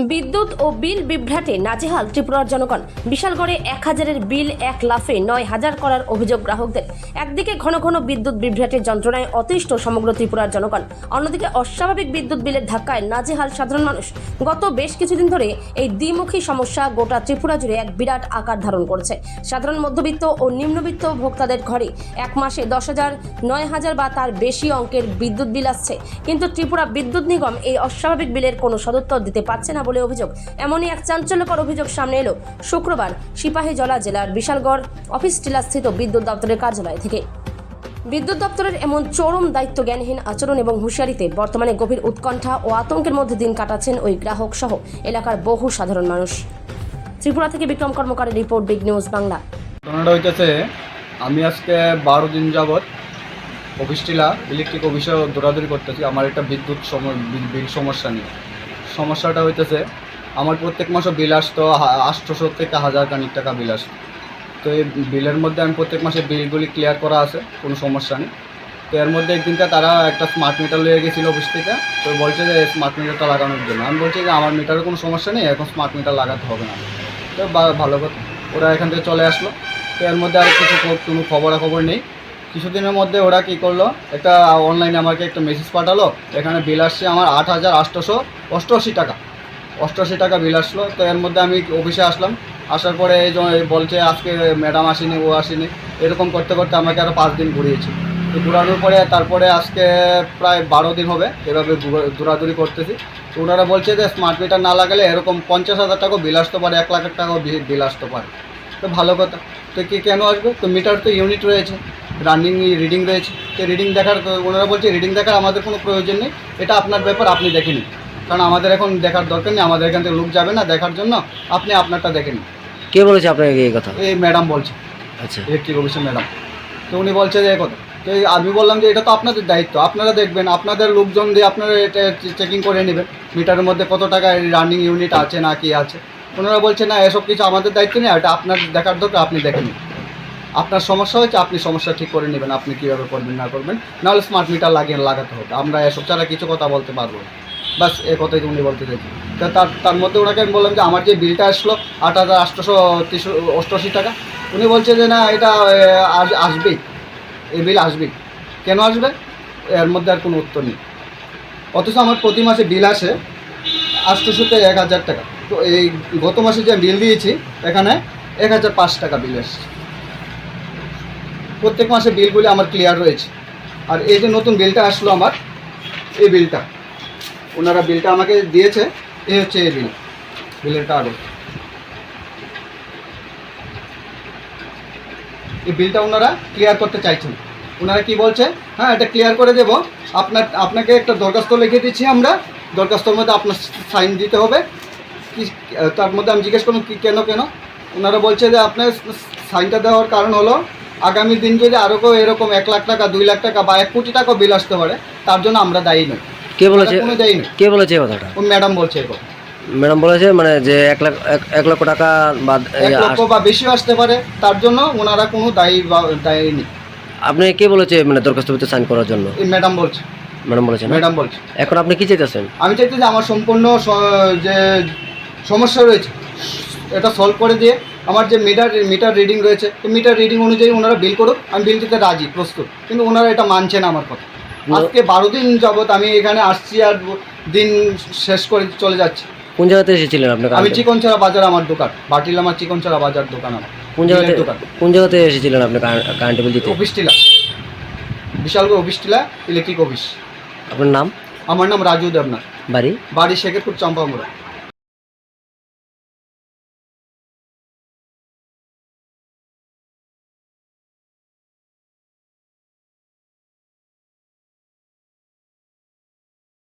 বিদ্যুৎ ও বিল বিভ্রাটে নাজেহাল ত্রিপুরার জনগণ। বিশালগড়ে 1000-এর বিল 1 লাফে 9000 করার অভিযোগ গ্রাহকদের। একদিকে ঘন ঘন বিদ্যুৎ বিভ্রাটের যন্ত্রণায় অতিষ্ঠ সমগ্র ত্রিপুরার জনগণ, অন্যদিকে অস্বাভাবিক বিদ্যুৎ বিলের ধাক্কায় নাজেহাল সাধারণ মানুষ। গত বেশ কিছুদিন ধরে এই দ্বিমুখী সমস্যা গোটা ত্রিপুরা জুড়ে এক বিরাট আকার ধারণ করছে। সাধারণ মধ্যবিত্ত ও নিম্নবিত্ত ভোক্তাদের ঘরে এক মাসে 10,000, 9,000 বা তার বেশি অঙ্কের বিদ্যুৎ বিল আসছে, কিন্তু ত্রিপুরা বিদ্যুৎ নিগম এই অস্বাভাবিক বিলের কোনো সদুত্তর দিতে পারছে না বলে অভিযোগ। এমনই এক চাঞ্চল্যকর অভিযোগ সামনে এলো শুক্রবার সিপাহীজলা জেলার বিশালগড় অফিস টিলাস্থিত বিদ্যুৎ দপ্তরের কার্যালয় থেকে। বিদ্যুৎ দপ্তরের এমন চরম দায়িত্বজ্ঞানহীন আচরণ এবং হুঁশিয়ারিতে বর্তমানে গভীর উৎকণ্ঠা ও আতঙ্কের মধ্যে দিন কাটাচ্ছেন ওই গ্রাহক সহ এলাকার বহু সাধারণ মানুষ। ত্রিপুরা থেকে বিক্রম কর্মকারের রিপোর্ট, বিগ নিউজ বাংলা। ঘটনাটা হইতেছে, আমি আজকে 12 দিন যাবৎ অফিস টিলা ইলেকট্রিক অফিসে দৌড়াদৌড়ি করতেছি আমার একটা বিদ্যুৎ বিল সমস্যা নিয়ে। সমস্যাটা হইতেছে, আমার প্রত্যেক মাসে বিল আসতো 800 থেকে 1000 খানিক টাকা বিল আসতো। তো এই বিলের মধ্যে আমি প্রত্যেক মাসে বিলগুলি ক্লিয়ার করা আছে, কোনো সমস্যা নেই। তো এর মধ্যে একদিনকে তারা একটা স্মার্ট মিটার লিয়ে গেছিলো অফিস থেকে। তো বলছে যে স্মার্ট মিটারটা লাগানোর জন্য। আমি বলছি যে আমার মিটারের কোনো সমস্যা নেই, এখন স্মার্ট মিটার লাগাতে হবে না। তো ভালো কথা, ওরা এখান থেকে চলে আসলো। তো এর মধ্যে আর কিছু কোনো খবরাখবর নেই। কিছুদিনের মধ্যে ওরা কী করলো, একটা অনলাইনে আমাকে একটা মেসেজ পাঠালো, এখানে বিল আসছে আমার 8,888 টাকা। 88 টাকা বিল আসলো। তো এর মধ্যে আমি অফিসে আসলাম, আসার পরে এই বলছে আজকে ম্যাডাম আসেনি, ও আসেনি, এরকম করতে করতে আমাকে আরও 5 দিন ঘুরিয়েছে। তো ঘুরানোর পরে তারপরে আজকে প্রায় 12 দিন হবে এভাবে দৌড়াদৌড়ি করতেছি। তো ওনারা বলছে যে স্মার্ট মিটার না লাগালে এরকম 50,000 টাকাও বিল আসতে পারে, 1 লাখ টাকাও বিল আসতে পারে। তো ভালো কথা, তো কেন আসবে? তো মিটার তো ইউনিট রয়েছে, রানিং রিডিং রয়েছে। তো রিডিং দেখার, ওনারা বলছে রিডিং দেখার আমাদের কোনো প্রয়োজন নেই, এটা আপনার ব্যাপার, আপনি দেখে নিন। কারণ আমাদের এখন দেখার দরকার নেই, আমাদের এখান থেকে লোক যাবে না দেখার জন্য, আপনি আপনারটা দেখে নিন। কে বলেছে আপনাকে এই কথা? এই ম্যাডাম বলছে, আচ্ছা, ইলেকট্রিক অফিসের ম্যাডাম। তো উনি বলছে যে এই কথা। তো আমি বললাম যে এটা তো আপনাদের দায়িত্ব, আপনারা দেখবেন, আপনাদের লোকজন দিয়ে আপনারা এটা চেকিং করে নেবেন মিটারের মধ্যে কত টাকা রানিং ইউনিট আছে না কি আছে। ওনারা বলছে না, এসব কিছু আমাদের দায়িত্ব নেই, এটা আপনার দেখার দরকার, আপনি দেখে নিন। আপনার সমস্যা হয়েছে, আপনি সমস্যা ঠিক করে নেবেন, আপনি কীভাবে করবেন না করবেন, নাহলে স্মার্ট মিটার লাগাতে হবে। আমরা এসব ছাড়া কিছু কথা বলতে পারবো না। বাস এ কথাই উনি বলতে চাইছি। তো তার মধ্যে ওনাকে আমি বললাম যে আমার যে বিলটা আসলো 8,888 টাকা, উনি বলছে যে না, এটা আসবেই, এই বিল আসবেই। কেন আসবে? এর মধ্যে আর কোনো উত্তর নেই। অথচ আমার প্রতি মাসে বিল আসে 800 থেকে 1000 টাকা। তো এই গত মাসে যে বিল দিয়েছি এখানে 1005 টাকা বিল এসছে। প্রত্যেক মাসে বিলগুলি আমার ক্লিয়ার রয়েছে। আর এই যে নতুন বিলটা আসলো আমার, এই বিলটা ওনারা বিলটা আমাকে দিয়েছে, এই হচ্ছে এই বিলের কাগজ। এই বিলটা ওনারা ক্লিয়ার করতে চাইছেন। ওনারা কি বলছে, হ্যাঁ এটা ক্লিয়ার করে দেব, আপনাকে একটা দরখাস্ত লিখে দিচ্ছি আমরা, দরখাস্তর মধ্যে আপনার সাইন দিতে হবে। তার মধ্যে আমি জিজ্ঞেস করলাম কেন? ওনারা বলছে যে আপনার সাইনটা দেওয়ার কারণ হলো আগামী দিন যদি আরও কেউ এরকম 1 লাখ টাকা, 2 লাখ টাকা বা 1 কোটি টাকা বিল আসতে পারে, তার জন্য আমরা দায়ী নই। কে বলেছে? কোনো দায়ী নই। কে বলেছে এই কথাটা? ও ম্যাডাম বলছে এই কথা। ম্যাডাম বলেছে মানে যে 1 লক্ষ টাকা বা 1 লক্ষ বা বেশি আসতে পারে, তার জন্য ওনারা কোনো দায়ী নেই। আপনি কে বলেছে মানে দরখাস্ততে সাইন করার জন্য? এই ম্যাডাম বলছে। ম্যাডাম বলেছে না? ম্যাডাম বলছে। এখন আপনি কি চাইতেছেন? আমি চাইতে যে আমার সম্পূর্ণ যে সমস্যা রয়েছে এটা সলভ করে দিয়ে আমার যে মিটার রিডিং রয়েছে, মিটার রিডিং অনুযায়ী ওনারা বিল করুক, আমি বিল দিতে রাজি, প্রস্তুত। কিন্তু ওনারা এটা মানছে না আমার কথা। আজকে 12 দিন যাবৎ আমি এখানে আসছি আর দিন শেষ করে চলে যাচ্ছি। কোন জায়গাতে এসেছিলেন আপনি? আমি চিকনছড়া বাজার, আমার দোকান বাটিলামা চিকনছড়া বাজার দোকান আমার। কোন জায়গাতে এসেছিলেন আপনি কারেন্ট বিল দিতে? অফিস টিলা, বিশালগড় অফিস টিলা ইলেকট্রিক অফিস। আপনার নাম? আমার নাম রাজু দেবনাথ। বাড়ি? শেখেরপুর, চম্পামুড়া।